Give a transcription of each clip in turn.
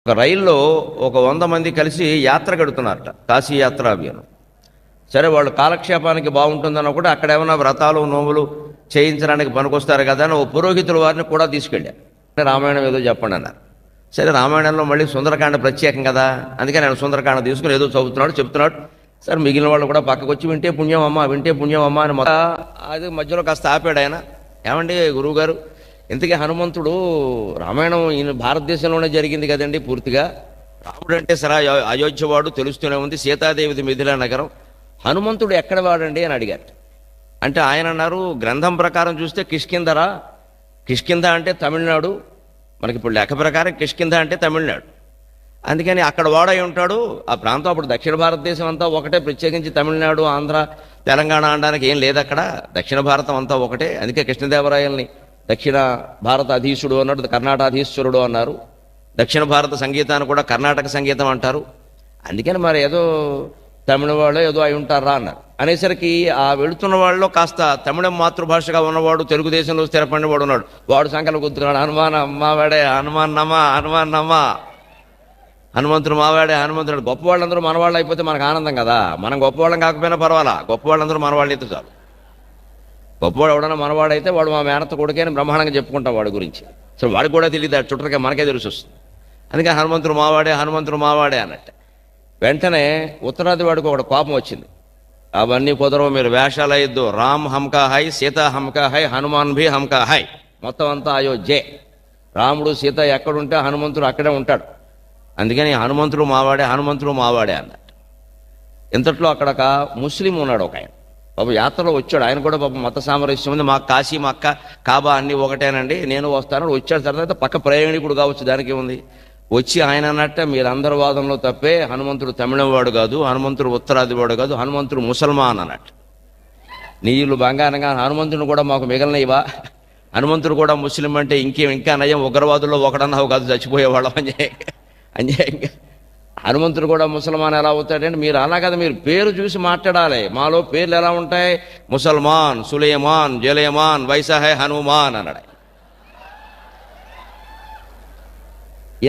ఒక రైల్లో ఒక 100 మంది కలిసి యాత్ర గడుతున్నారట, కాశీ యాత్ర అభియానం. సరే, వాళ్ళు కాలక్షేపానికి బాగుంటుందని కూడా అక్కడ ఏమైనా వ్రతాలు నోములు చేయించడానికి పనికొస్తారు కదా అని ఓ పురోహితుల వారిని కూడా తీసుకెళ్ళారు. రామాయణం ఏదో చెప్పండి అన్నారు. సరే, రామాయణంలో మళ్ళీ సుందరకాండ ప్రత్యేకం కదా, అందుకని ఆయన సుందరకాండ తీసుకుని ఏదో చెప్తున్నాడు. సరే, మిగిలిన వాళ్ళు కూడా పక్కకు వచ్చి వింటే పుణ్యం అమ్మ అని అది మధ్యలో కాస్త ఆపాడు ఆయన. ఏమండి గురువుగారు, ఇంతకీ హనుమంతుడు రామాయణం ఈయన భారతదేశంలోనే జరిగింది కదండి పూర్తిగా. రాముడు అంటే సరే అయోధ్యవాడు తెలుస్తూనే ఉంది, సీతాదేవిది మిథిలా నగరం. హనుమంతుడు ఎక్కడ వాడండి అని అడిగారు. అంటే ఆయన అన్నారు, గ్రంథం ప్రకారం చూస్తే కిష్కింధ అంటే తమిళనాడు, మనకి ఇప్పుడు లెక్క ప్రకారం కిష్కింధ అంటే తమిళనాడు. అందుకని అక్కడ వాడై ఉంటాడు. ఆ ప్రాంతం అప్పుడు దక్షిణ భారతదేశం అంతా ఒకటే, ప్రత్యేకించి తమిళనాడు ఆంధ్ర తెలంగాణ అనడానికి ఏం లేదు అక్కడ. దక్షిణ భారతం అంతా ఒకటే. అందుకే కృష్ణదేవరాయల్ని దక్షిణ భారత అధీశుడు అన్నాడు, కర్ణాటకాధీశ్వరుడు అన్నారు. దక్షిణ భారత సంగీతాన్ని కూడా కర్ణాటక సంగీతం అంటారు. అందుకని మరి ఏదో తమిళ వాళ్ళు ఏదో అయి ఉంటారా అన్నారు. అనేసరికి ఆ వెళుతున్న వాళ్ళలో కాస్త తమిళం మాతృభాషగా ఉన్నవాడు, తెలుగుదేశంలో స్థిరపడిన వాడు ఉన్నాడు. వాడు సంకల్పం గుర్తున్నాడు, హనుమంతుడు మావాడే హనుమంతుడు. గొప్ప వాళ్ళందరూ మనవాళ్ళు అయిపోతే మనకు ఆనందం కదా. మనం గొప్పవాళ్ళం కాకపోయినా పర్వాలా, గొప్ప వాళ్ళందరూ మనవాళ్ళు అయితే చాలు. గొప్పవాడు ఎవడన్నా మనవాడైతే వాడు మా మేనత్త కొడుకే అని బ్రహ్మాండంగా చెప్పుకుంటాం వాడి గురించి. సో వాడికి కూడా తెలియదు, ఆ చుట్టరికే మనకే తెలిసి వస్తుంది. అందుకని హనుమంతుడు మావాడే అన్నట్టు. వెంటనే ఉత్తరాది వాడికి ఒకటి కోపం వచ్చింది. అవన్నీ కుదరవు, మీరు వేషాలు అయ్యద్దు. రామ్ హమ్కా హై, సీత హమ్కా హై, హనుమాన్ భీ హమ్కా హై. మొత్తం అంతా అయోధ్యే. రాముడు సీత ఎక్కడుంటే హనుమంతుడు అక్కడే ఉంటాడు. అందుకని హనుమంతుడు మావాడే అన్నట్టు. ఇంతట్లో అక్కడ ఒక ముస్లిం ఉన్నాడు, ఒక ఆయన పాపం యాత్రలో వచ్చాడు. ఆయన కూడా పాపం మత సామరస్యం ఉంది, మాకు కాశీ మక్క కాబా అన్నీ ఒకటేనండి, నేను వస్తాను. వచ్చాడు. తర్వాత పక్క ప్రయాణికుడు కావచ్చు, దానికి ఉంది. వచ్చి ఆయన అన్నట్టే, మీరందరి వాదంలో తప్పే, హనుమంతుడు తమిళం వాడు కాదు, హనుమంతుడు ఉత్తరాది వాడు కాదు, హనుమంతుడు ముసల్మాన్ అన్నట్టు. నీళ్ళు బంగారంగా హనుమంతుడు కూడా మాకు మిగలనివా, హనుమంతుడు కూడా ముస్లిం అంటే ఇంకా నయం, ఉగ్రవాదుల్లో ఒకడన్నావు కాదు, చచ్చిపోయేవాళ్ళం అన్యాయంగా. హనుమంతుడు కూడా ముసల్మాన్ ఎలా అవుతాడంటే, మీరు అలా కదా, మీరు పేరు చూసి మాట్లాడాలి. మాలో పేర్లు ఎలా ఉంటాయి, ముసల్మాన్, సులేమాన్, జలేమాన్, వైసాహే హనుమాన్ అన్నాడు.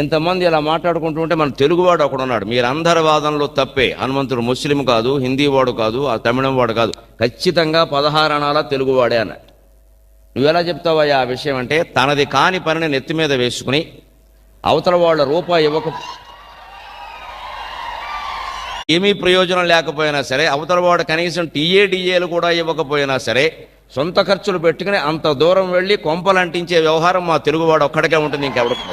ఇంతమంది ఇలా మాట్లాడుకుంటూ ఉంటే మన తెలుగువాడు ఒకడున్నాడు, మీరందరి వాదనలో తప్పే, హనుమంతుడు ముస్లిం కాదు, హిందీ వాడు కాదు, ఆ తమిళం వాడు కాదు, ఖచ్చితంగా 16 అణాల తెలుగువాడే అన్నాడు. నువ్వెలా చెప్తావయ్యా ఆ విషయం అంటే, తనది కాని పనిని నెత్తి మీద వేసుకుని అవతల వాళ్ళ రూపాయి ఏమీ ప్రయోజనం లేకపోయినా సరే, అవతల వాడు కనీసం టీఏలు కూడా ఇవ్వకపోయినా సరే, సొంత ఖర్చులు పెట్టుకుని అంత దూరం వెళ్ళి కొంపలంటించే వ్యవహారం మా తెలుగువాడు ఒక్కడికే ఉంటుంది, ఇంకెవరికి.